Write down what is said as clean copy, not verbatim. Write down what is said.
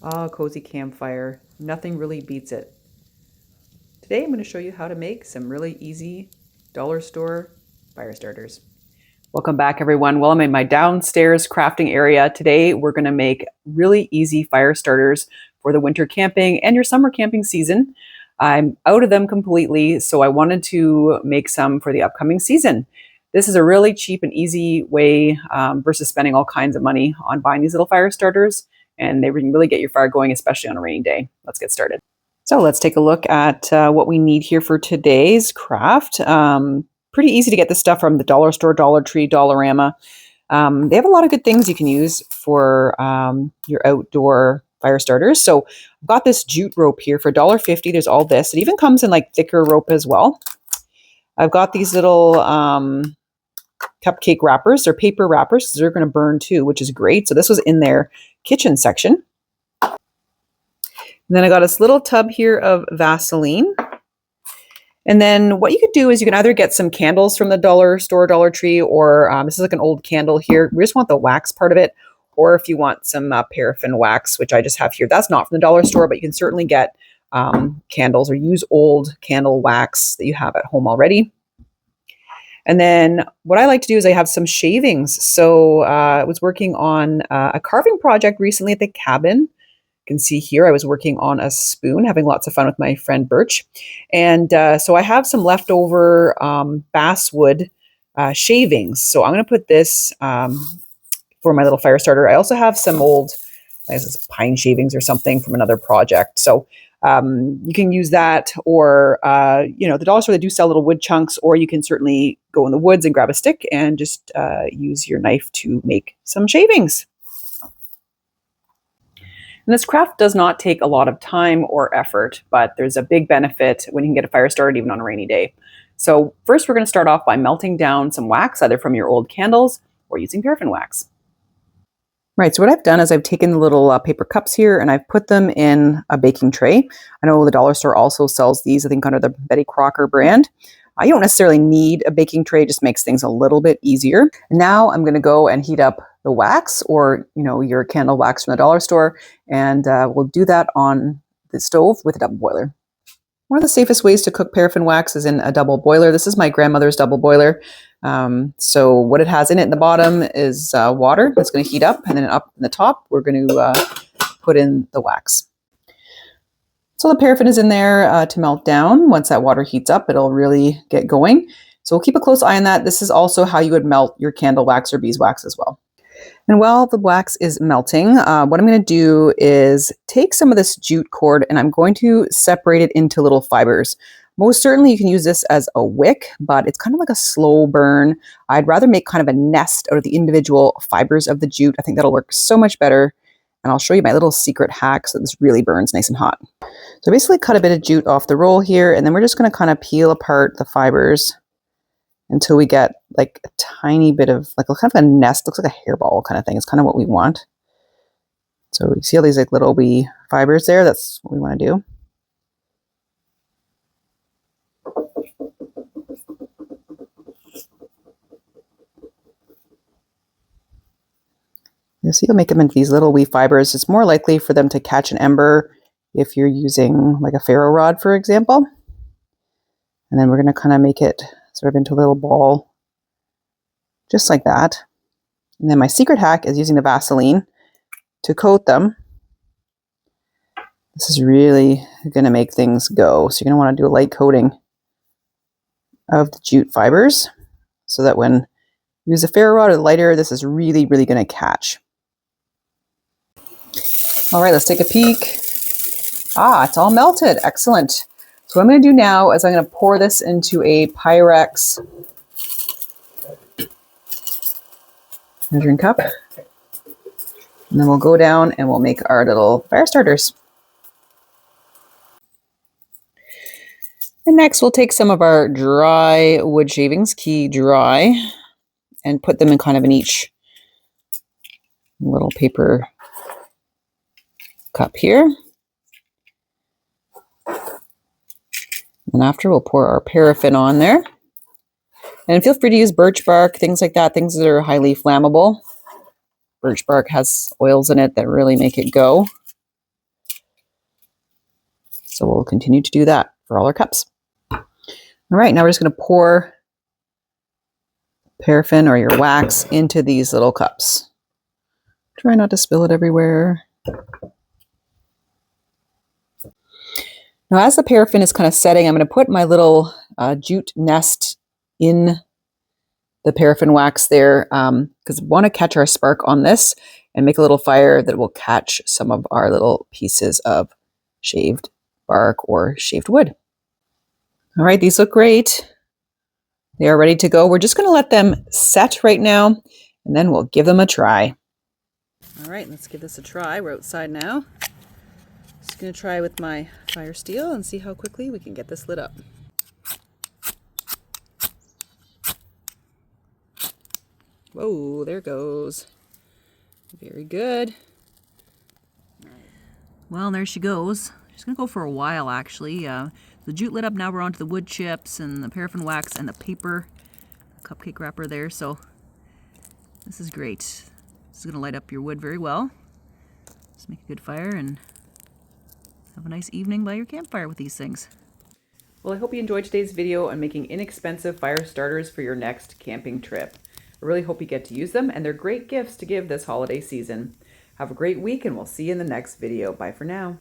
Ah, cozy campfire. Nothing really beats it. Today I'm going to show you how to make some really easy dollar store fire starters. Welcome back everyone. Well, I'm in my downstairs crafting area. Today we're going to make really easy fire starters for the winter camping and your summer camping season. I'm out of them completely, so I wanted to make some for the upcoming season. This is a really cheap and easy way versus spending all kinds of money on buying these little fire starters, and they can really get your fire going, especially on a rainy day. Let's get started. So let's take a look at what we need here for today's craft. Pretty easy to get this stuff from the dollar store, Dollar Tree, Dollarama. They have a lot of good things you can use for your outdoor fire starters. So I've got this jute rope here for $1.50. There's all this. It even comes in like thicker rope as well. I've got these little cupcake wrappers. They're paper wrappers because they're going to burn too, which is great. So this was in their kitchen section. And then I got this little tub here of Vaseline. And then what you could do is you can either get some candles from the dollar store, Dollar Tree, or this is like an old candle here. We just want the wax part of it. Or if you want some paraffin wax, which I just have here. That's not from the dollar store, but you can certainly get candles or use old candle wax that you have at home already. And then what I like to do is I have some shavings. So I was working on a carving project recently at the cabin. You can see here I was working on a spoon, having lots of fun with my friend Birch. And so I have some leftover basswood shavings. So I'm going to put this for my little fire starter. I also have some old, I guess, pine shavings or something from another project. So you can use that, or the dollar store, they do sell little wood chunks, or you can certainly go in the woods and grab a stick and just use your knife to make some shavings. And this craft does not take a lot of time or effort, but there's a big benefit when you can get a fire started even on a rainy day. So first we're going to start off by melting down some wax, either from your old candles or using paraffin wax. Right, so what I've done is I've taken the little paper cups here and I've put them in a baking tray. I know the dollar store also sells these, I think under the Betty Crocker brand. You don't necessarily need a baking tray, it just makes things a little bit easier. Now I'm going to go and heat up the wax, or your candle wax from the dollar store, and we'll do that on the stove with a double boiler. One of the safest ways to cook paraffin wax is in a double boiler. This is my grandmother's double boiler. So what it has in it in the bottom is water that's going to heat up, and then up in the top we're going to put in the wax. So the paraffin is in there to melt down. Once that water heats up, it'll really get going. So we'll keep a close eye on that. This is also how you would melt your candle wax or beeswax as well. And while the wax is melting, what I'm going to do is take some of this jute cord and I'm going to separate it into little fibers. Most certainly you can use this as a wick, but it's kind of like a slow burn. I'd rather make kind of a nest out of the individual fibers of the jute. I think that'll work so much better. And I'll show you my little secret hack so this really burns nice and hot. So basically cut a bit of jute off the roll here, and then we're just going to kind of peel apart the fibers until we get like a tiny bit of like kind of a nest, looks like a hairball kind of thing. It's kind of what we want. So you see all these like little wee fibers there? That's what we want to do. You see, you'll make them into these little wee fibers. It's more likely for them to catch an ember if you're using like a ferro rod, for example. And then we're going to kind of make it sort of into a little ball, just like that. And then my secret hack is using the Vaseline to coat them. This is really going to make things go. So you're going to want to do a light coating of the jute fibers so that when you use a ferro rod or the lighter, this is really, really going to catch. All right, let's take a peek. It's all melted. Excellent. So what I'm going to do now is I'm going to pour this into a Pyrex measuring cup. And then we'll go down and we'll make our little fire starters. And next we'll take some of our dry wood shavings, key dry, and put them in kind of in each little paper cup here. And after we'll pour our paraffin on there. And feel free to use birch bark, things like that, things that are highly flammable. Birch bark has oils in it that really make it go. So we'll continue to do that for all our cups. All right, now we're just going to pour paraffin or your wax into these little cups. Try not to spill it everywhere. Now, as the paraffin is kind of setting, I'm going to put my little jute nest in the paraffin wax there because we want to catch our spark on this and make a little fire that will catch some of our little pieces of shaved bark or shaved wood. All right, these look great. They are ready to go. We're just going to let them set right now, and then we'll give them a try. All right, let's give this a try. We're outside now. Just going to try with my fire steel and see how quickly we can get this lit up. Whoa, there goes. Very good. Well, there she goes. She's going to go for a while, actually. The jute lit up. Now we're onto the wood chips and the paraffin wax and the paper cupcake wrapper there. So this is great. This is going to light up your wood very well. Just make a good fire and have a nice evening by your campfire with these things. Well, I hope you enjoyed today's video on making inexpensive fire starters for your next camping trip. I really hope you get to use them, and they're great gifts to give this holiday season. Have a great week, and we'll see you in the next video. Bye for now.